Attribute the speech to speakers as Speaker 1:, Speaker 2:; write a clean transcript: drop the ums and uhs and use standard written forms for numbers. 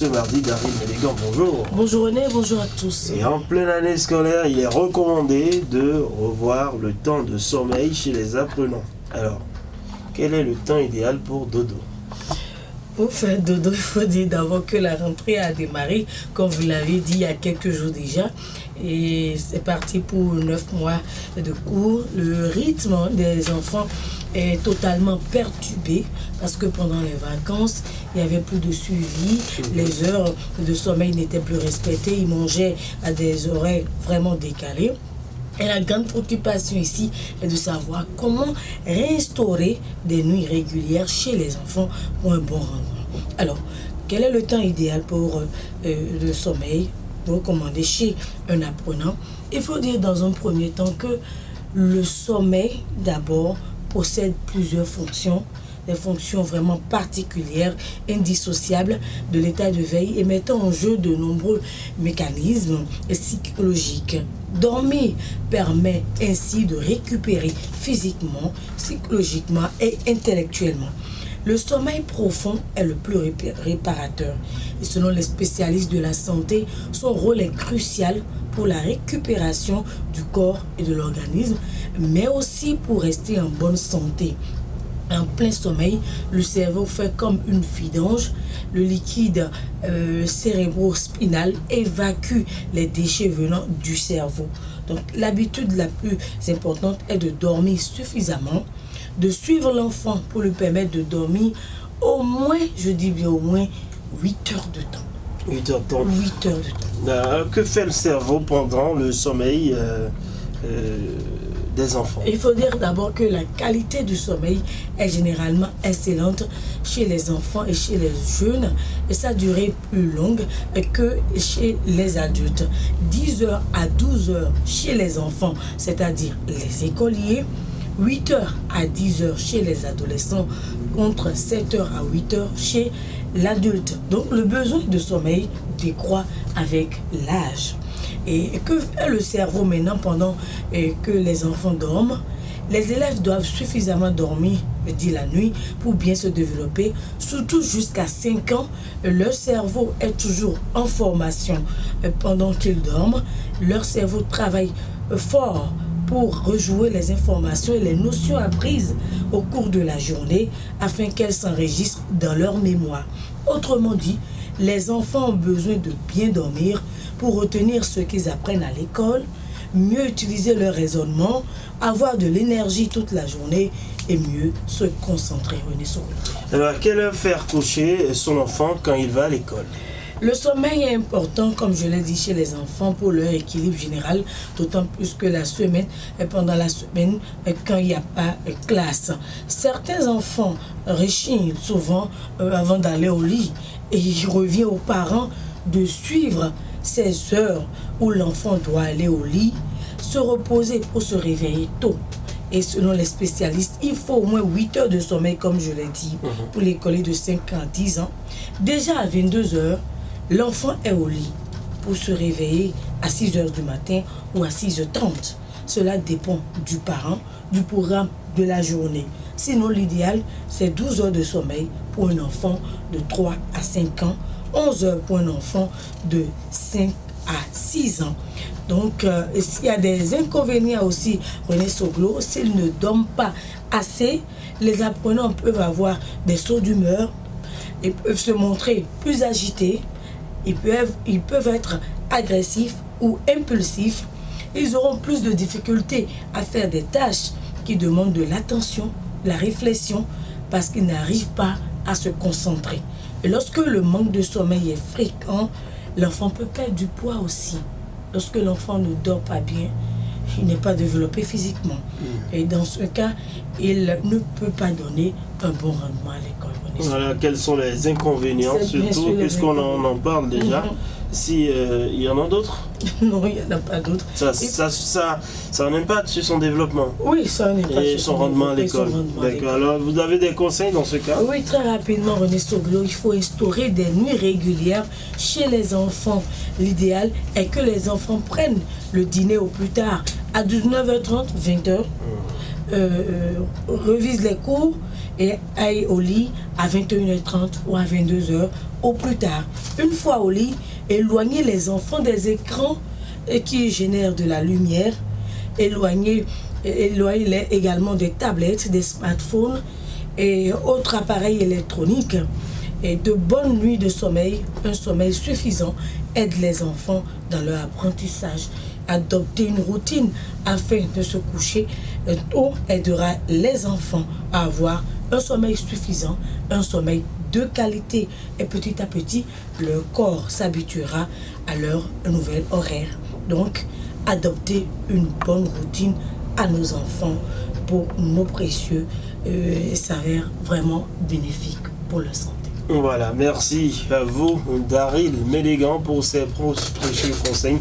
Speaker 1: Ce mardi, Daryl Mélégan, bonjour.
Speaker 2: Bonjour René, bonjour à tous.
Speaker 1: Et en pleine année scolaire, il est recommandé de revoir le temps de sommeil chez les apprenants. Alors, quel est le temps idéal pour dodo?
Speaker 2: Pour faire dodo, il faut dire d'abord que la rentrée a démarré, comme vous l'avez dit il y a quelques jours déjà. Et c'est parti pour 9 mois de cours. Le rythme des enfants est totalement perturbé parce que pendant les vacances, il n'y avait plus de suivi. Les heures de sommeil n'étaient plus respectées. Ils mangeaient à des horaires vraiment décalés. Et la grande préoccupation ici est de savoir comment réinstaurer des nuits régulières chez les enfants pour un bon rendement. Alors, quel est le temps idéal pour le sommeil recommandé chez un apprenant? Il faut dire dans un premier temps que le sommeil, d'abord, possède plusieurs fonctions, des fonctions vraiment particulières, indissociables de l'état de veille et mettant en jeu de nombreux mécanismes psychologiques. Dormir permet ainsi de récupérer physiquement, psychologiquement et intellectuellement. Le sommeil profond est le plus réparateur. Et selon les spécialistes de la santé, son rôle est crucial pour la récupération du corps et de l'organisme, mais aussi pour rester en bonne santé. En plein sommeil, le cerveau fait comme une vidange. Le liquide cérébro-spinal évacue les déchets venant du cerveau. Donc, l'habitude la plus importante est de dormir suffisamment, de suivre l'enfant pour lui permettre de dormir au moins, je dis bien au moins, 8 heures de temps.
Speaker 1: 8 heures de temps.
Speaker 2: 8 heures de temps.
Speaker 1: Que fait le cerveau pendant le sommeil des enfants?
Speaker 2: Il faut dire d'abord que la qualité du sommeil est généralement excellente chez les enfants et chez les jeunes et sa durée plus longue que chez les adultes. 10 heures à 12 heures chez les enfants, c'est-à-dire les écoliers, 8 heures à 10 heures chez les adolescents contre 7 heures à 8 heures chez l'adulte. Donc le besoin de sommeil décroît avec l'âge. Et que fait le cerveau maintenant pendant que les enfants dorment? Les élèves doivent suffisamment dormir, je dis la nuit, pour bien se développer. Surtout jusqu'à 5 ans, leur cerveau est toujours en formation. Pendant qu'ils dorment, leur cerveau travaille fort pour rejouer les informations et les notions apprises au cours de la journée afin qu'elles s'enregistrent dans leur mémoire. Autrement dit, les enfants ont besoin de bien dormir pour retenir ce qu'ils apprennent à l'école, mieux utiliser leur raisonnement, avoir de l'énergie toute la journée et mieux se concentrer.
Speaker 1: Alors, à quelle heure faire coucher son enfant quand il va à l'école?
Speaker 2: Le sommeil est important, comme je l'ai dit, chez les enfants pour leur équilibre général, d'autant plus que la semaine, pendant la semaine, quand il n'y a pas classe. Certains enfants rechignent souvent avant d'aller au lit et il revient aux parents de suivre ces heures où l'enfant doit aller au lit, se reposer pour se réveiller tôt. Et selon les spécialistes, il faut au moins 8 heures de sommeil, comme je l'ai dit, pour les collègues de 5 ans à 10 ans. Déjà à 22 heures, l'enfant est au lit pour se réveiller à 6 heures du matin ou à 6h30. Cela dépend du parent, du programme de la journée. Sinon, l'idéal, c'est 12 heures de sommeil pour un enfant de 3 à 5 ans, 11 heures pour un enfant de 5 à 6 ans. Donc, s'il y a des inconvénients aussi, René Soglo, s'ils ne dorment pas assez, les apprenants peuvent avoir des sauts d'humeur, ils peuvent se montrer plus agités, ils peuvent être agressifs ou impulsifs. Ils auront plus de difficultés à faire des tâches qui demandent de l'attention, la réflexion, parce qu'ils n'arrivent pas à se concentrer. Et lorsque le manque de sommeil est fréquent, l'enfant peut perdre du poids aussi. Lorsque l'enfant ne dort pas bien, il n'est pas développé physiquement. Et dans ce cas, il ne peut pas donner un bon rendement à l'école.
Speaker 1: Voilà, quels sont les inconvénients, surtout puisqu'on en parle déjà. Si il y en a d'autres?
Speaker 2: Non, il n'y en a pas d'autres.
Speaker 1: Ça a un impact sur son développement.
Speaker 2: Oui, ça a un impact
Speaker 1: sur son rendement à l'école. D'accord. Alors, vous avez des conseils dans ce cas?
Speaker 2: Oui, très rapidement, René Soglo, il faut instaurer des nuits régulières chez les enfants. L'idéal est que les enfants prennent le dîner au plus tard à 19h30, 20h, revisent les cours et aille au lit à 21h30 ou à 22h au plus tard. Une fois au lit, éloignez les enfants des écrans qui génèrent de la lumière. Éloignez-les également des tablettes, des smartphones et autres appareils électroniques. Et de bonnes nuits de sommeil, un sommeil suffisant aide les enfants dans leur apprentissage. Adopter une routine afin de se coucher tôt aidera les enfants à avoir un sommeil suffisant, un sommeil de qualité. Et petit à petit, leur corps s'habituera à leur nouvel horaire. Donc, adopter une bonne routine à nos enfants pour nos précieux s'avère vraiment bénéfique pour leur santé.
Speaker 1: Voilà, merci à vous, Daryl Mélégan, pour ces précieux conseils.